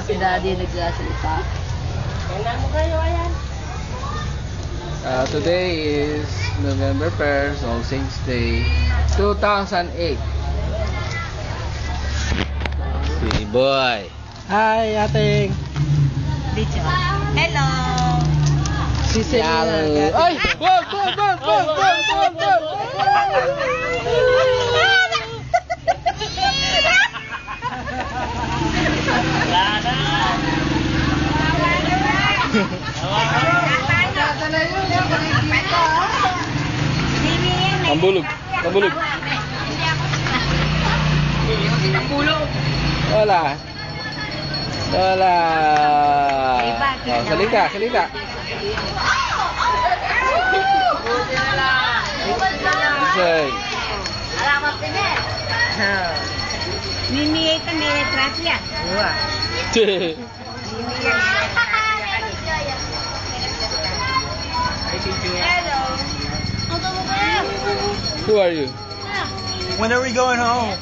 si Daddy nagsasalita. Kailan mo kayo, ayan? Today is November 1st, All Saints Day, 2008. Si boy. Hi, ating. Hello! Si Selena. Ay! Wag! Nambulog. Wala. Salita. Say. Mimi ito may retrasya. Hello. Who are you? When are we going home?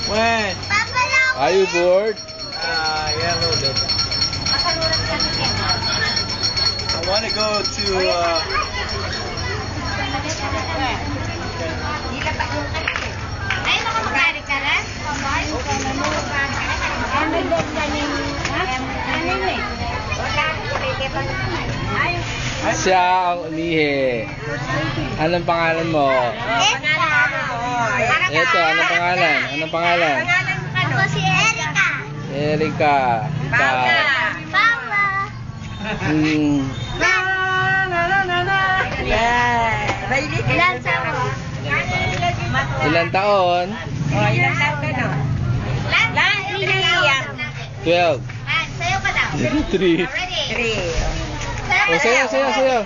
When? Are you bored? Yeah, a little bit. I want to go to, Siya ang umihi. Anong pangalan mo? Ito, anong pangalan? Ako si Erika. Erika. Paula. Ilan taon? Ilang taon ka no? Lahat niya. 12. Sayo ka daw. 3. 3. O, sayo.